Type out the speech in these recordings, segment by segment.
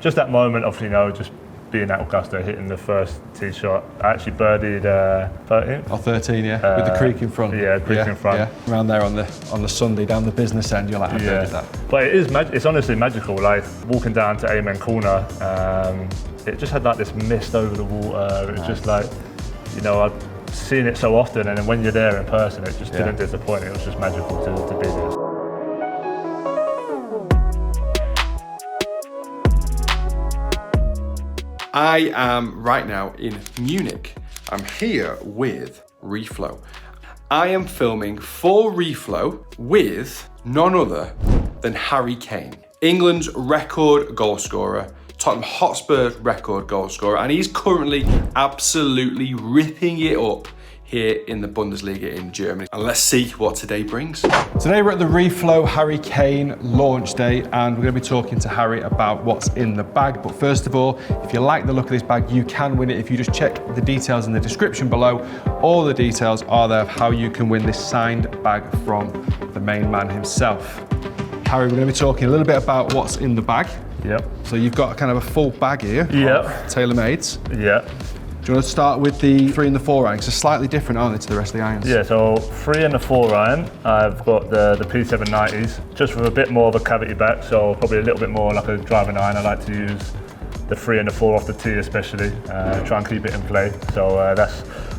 Just that moment of, just being at Augusta, hitting the first tee shot. I actually birdied 13. Oh, 13, yeah, with the creek in front. Yeah, creek in front. Yeah. Around there on the Sunday down the business end, you're like, I birded that. But it's honestly magical. Like walking down to Amen Corner, it just had like this mist over the water. It was just like, I've seen it so often, and then when you're there in person, it just didn't disappoint. It was just magical to be there. I am right now in Munich. I'm here with Reflo. I am filming for Reflo with none other than Harry Kane, England's record goal scorer, Tottenham Hotspur's record goal scorer, and he's currently absolutely ripping it up here in the Bundesliga in Germany. And let's see what today brings. Today we're at the Reflo Harry Kane launch day, and we're going to be talking to Harry about what's in the bag. But first of all, if you like the look of this bag, you can win it if you just check the details in the description below. All the details are there of how you can win this signed bag from the main man himself. Harry, we're going to be talking a little bit about what's in the bag. Yep. So you've got kind of a full bag here. Yep. Tailor-made. Yep. Do you want to start with the 3 and the 4 irons? They're slightly different, aren't they, to the rest of the irons? Yeah, so 3 and the 4 iron, I've got the P790s, just with a bit more of a cavity back, so probably a little bit more like a driving iron. I like to use the 3 and the 4 off the tee especially, try and keep it in play. So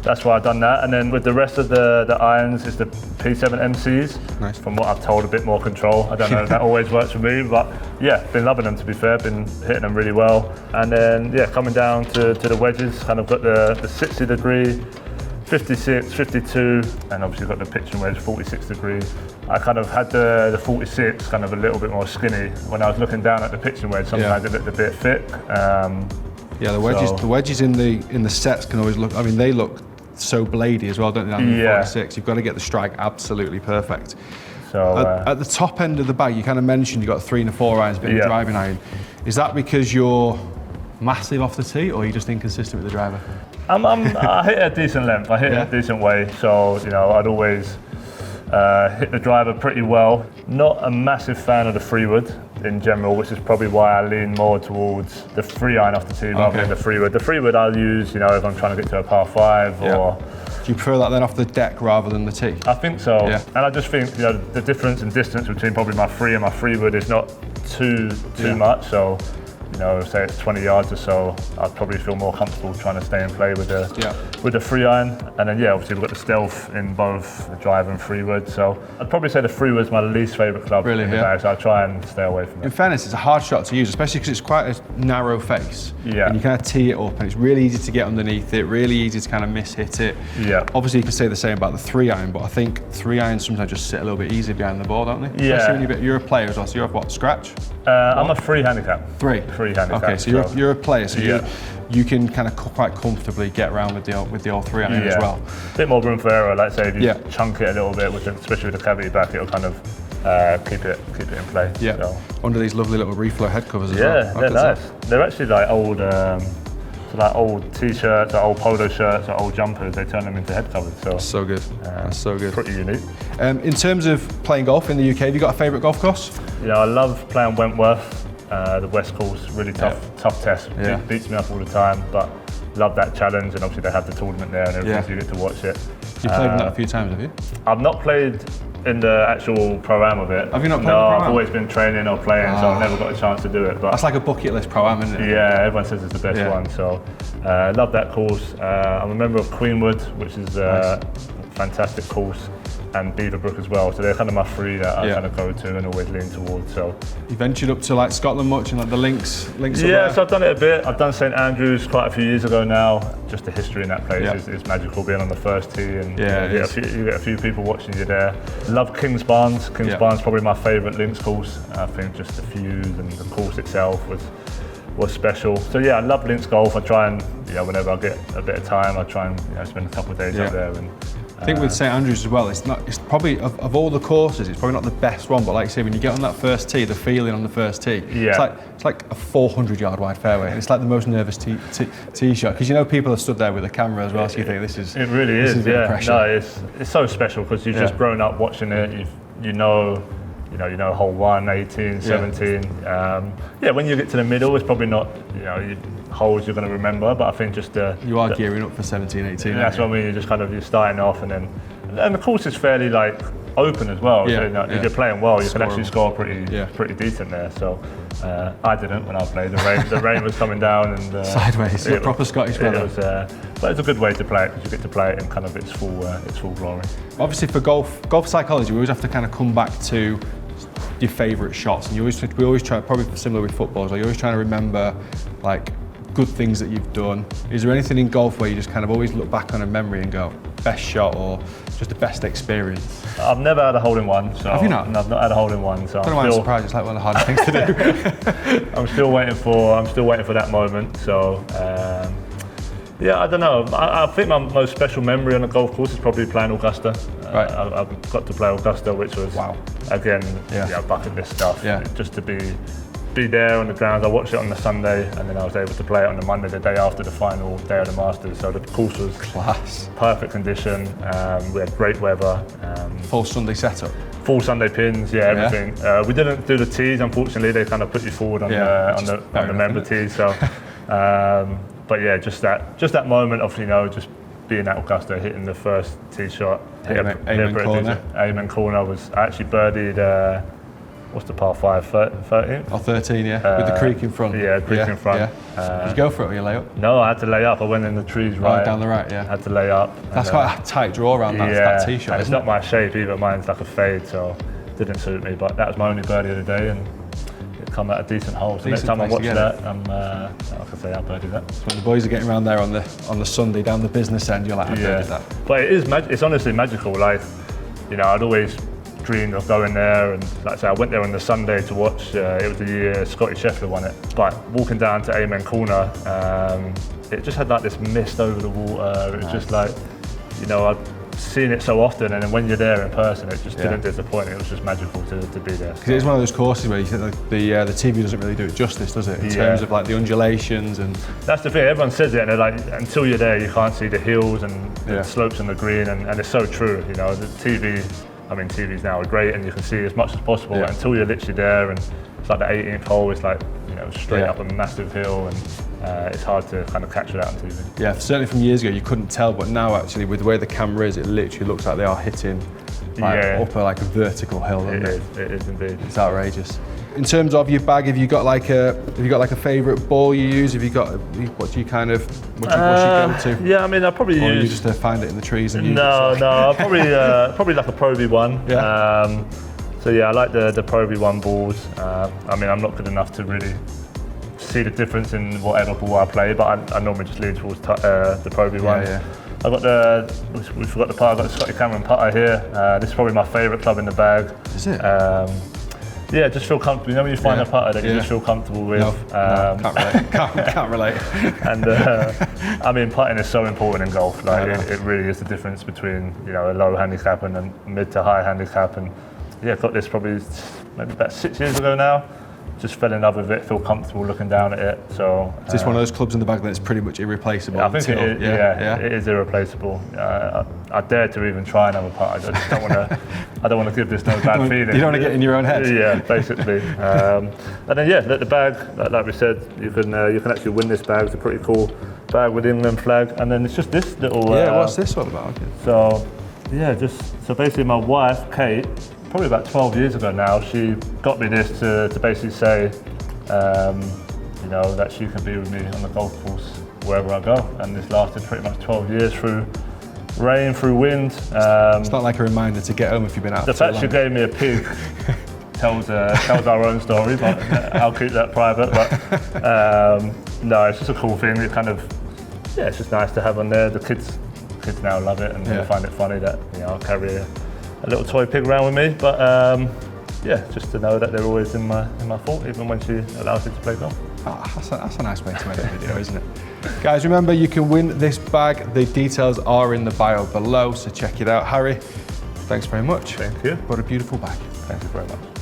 that's why I've done that. And then with the rest of the irons, it's the P7 MCs. Nice. From what I've told, a bit more control. I don't know if that always works for me, but yeah, been loving them to be fair, been hitting them really well. And then yeah, coming down to the wedges, kind of got the 60 degree, 56, 52, and obviously got the pitching wedge 46 degrees. I kind of had the 46 kind of a little bit more skinny. When I was looking down at the pitching wedge, sometimes it looked a bit thick. Yeah, the wedges in the sets can always look, I mean, they look so bladey as well, don't they, down the 46? You've got to get the strike absolutely perfect. So at the top end of the bag, you kind of mentioned you've got 3 and 4 irons, a bit of driving iron. Is that because you're massive off the tee, or are you just inconsistent with the driver? I hit a decent length, I hit a decent way, so I'd always hit the driver pretty well. Not a massive fan of the 3-wood in general, which is probably why I lean more towards the 3 iron off the tee rather than the 3-wood. The 3-wood I'll use, if I'm trying to get to a par 5 or... Do you prefer that then off the deck rather than the tee? I think so, and I just think the difference in distance between probably my 3 and my 3-wood is not too much, so say it's 20 yards or so, I'd probably feel more comfortable trying to stay in play with the 3 iron. And then obviously we've got the stealth in both the drive and 3-wood, so I'd probably say the 3-wood's my least favourite club in the bag, so I try and stay away from it. In fairness, it's a hard shot to use, especially because it's quite a narrow face. Yeah. And you kind of tee it up, and it's really easy to get underneath it, really easy to kind of miss-hit it. Yeah. Obviously, you can say the same about the 3 iron, but I think 3 irons sometimes just sit a little bit easier behind the ball, don't they? Yeah. Especially when you're a player as well, so you're off what, scratch? I'm a 3 handicap. 3 handicap. Okay, so you're a player, so you can kind of quite comfortably get around with the old 3 iron as well. A bit more room for error, like say if you chunk it a little bit, especially with the cavity back, it'll kind of keep it in play. Yeah. So. Under these lovely little Reflo head covers as well. Yeah, they're nice. They're actually like old. Old t-shirts, or old polo shirts, or old jumpers, they turn them into head covers. So that's so good. That's so good. Pretty unique. In terms of playing golf in the UK, have you got a favourite golf course? I love playing Wentworth, the West Course. Really tough test. Beats me up all the time, but love that challenge. And obviously they have the tournament there and everything, so you get to watch it. You've played in that a few times, have you? I've not played in the actual pro-am of it. Have you not played No, in the pro-am? I've always been training or playing, so I've never got a chance to do it. But that's like a bucket list pro-am, isn't it? Yeah, everyone says it's the best one, so love that course. I'm a member of Queenwood, which is a fantastic course, and Beaverbrook as well. So they're kind of my 3 that I kind of go to and always lean towards. So you ventured up to like Scotland much and like the links Yeah, so I've done it a bit. I've done St Andrews quite a few years ago now. Just the history in that place is magical, being on the first tee, and you get a few people watching you there. Love Kings Barnes. Kings Barnes probably my favourite links course. I think just the views and the course itself was special. So yeah, I love links golf. I try and whenever I get a bit of time, I try and spend a couple of days out there. And I think with St Andrews as well, it's probably of all the courses, it's probably not the best one. But like you say, when you get on that first tee, the feeling on the first tee, it's like a 400-yard wide fairway. And it's like the most nervous tee shot, because people are stood there with a camera as well. So you think this is it really is. No, it's so special because you've just grown up watching it. You know you know, hole 1, 18, 17. Yeah, when you get to the middle, it's probably not, you know, holes you're going to remember, but I think just you are gearing up for 17, 18. That's what I mean. You're just kind of you're starting off, and the course is fairly like open as well. So, you know, if you're playing well, you can actually score pretty decent there. So I didn't when I played. The rain was coming down and sideways. Proper Scottish weather. But it's a good way to play it because you get to play it in kind of its full glory. Obviously, for golf psychology, we always have to kind of come back to your favourite shots, and we always try, probably similar with football, so you're always trying to remember like good things that you've done. Is there anything in golf where you just kind of always look back on a memory and go, best shot or just the best experience? I've never had a hole-in-one. So have you not? I've not had a hole-in-one. So I'm surprised. It's like one of the hardest things to do. I'm still waiting for that moment. So yeah, I don't know. I think my most special memory on a golf course is probably playing Augusta. Right. I've got to play Augusta, which was again bucket list stuff. Yeah. Just to be there on the grounds. I watched it on the Sunday, and then I was able to play it on the Monday, the day after the final day of the Masters. So the course was class, perfect condition. We had great weather. Full Sunday setup. Full Sunday pins, everything. We didn't do the tees, unfortunately. They kind of put you forward on the member tees. So, but yeah, just that moment of, you know, just being at Augusta, hitting the first tee shot, Amen corner was I actually birdied. What's the par 5? 13? Or 13, yeah. With the creek in front. Yeah, creek in front. Yeah. Did you go for it or you lay up? No, I had to lay up. I went in the trees right down the right, yeah. I had to lay up. That's quite a tight draw around that tee shot. It's not my shape either. Mine's like a fade, so it didn't suit me. But that was my only birdie of the day, and it come at a decent hole. So next time I watch that, like I say, I'll birdie that. So when the boys are getting around there on the Sunday down the business end, you're like, I birdie that. But it is it's honestly magical. Like, you know, I'd always dreamed of going there, and like I say, I went there on the Sunday to watch. It was the year Scotty Scheffler won it. But walking down to Amen Corner, it just had like this mist over the water. It was just like, you know, I'd seen it so often, and then when you're there in person, it just didn't disappoint. It was just magical to be there. Because it's one of those courses where you think like the TV doesn't really do it justice, does it? In terms of like the undulations and. That's the thing. Everyone says it, and they're like, until you're there, you can't see the hills and the slopes on the green, and it's so true. You know, the TV. I mean, TVs now are great, and you can see as much as possible until you're literally there. And it's like the 18th hole is like, you know, straight up a massive hill, and it's hard to kind of capture that on TV. Yeah, certainly from years ago you couldn't tell, but now actually with the way the camera is, it literally looks like they are hitting up a vertical hill. It is indeed. It's outrageous. In terms of your bag, have you got like a favourite ball you use? What do you go to? Yeah, I mean, I probably use. Or you just find it in the trees and use it? No, probably like a Pro V1. Yeah. So yeah, I like the Pro V1 balls. I mean, I'm not good enough to really see the difference in whatever ball I play, but I normally just lean towards the Pro V1. Yeah. I got we forgot the putter. I got the Scotty Cameron putter here. This is probably my favourite club in the bag. Is it? Yeah, just feel comfortable. You know when you find a putter that you just feel comfortable with. No, can't relate. can't relate. And I mean, putting is so important in golf. Like it really is the difference between, you know, a low handicap and a mid to high handicap. And yeah, got this probably maybe about 6 years ago now. Just fell in love with it, feel comfortable looking down at it. So is this one of those clubs in the bag that's pretty much irreplaceable? I think it is, it is irreplaceable. I dare to even try another putt. I just don't want to. I don't want to give this no bad feeling. You don't want to get in your own head. Yeah, basically. And then the bag, like we said, you can actually win this bag. It's a pretty cool bag with the England flag. And then it's just this little. What's this all about? Okay. So basically, my wife Kate, probably about 12 years ago now, she got me this to basically say, you know, that she can be with me on the golf course wherever I go. And this lasted pretty much 12 years through rain, through wind. It's not like a reminder to get home if you've been out. The fact she gave me a pig tells our own story, but I'll keep that private. But no, it's just a cool thing. It kind of, it's just nice to have on there. The kids now love it, and they find it funny that, you know, I'll carry a little toy pig around with me, but just to know that they're always in my thought, even when she allows me to play golf. That's a nice way to end the video, isn't it? Guys, remember you can win this bag. The details are in the bio below, so check it out. Harry, thanks very much. Thank you. What a beautiful bag. Thank you very much.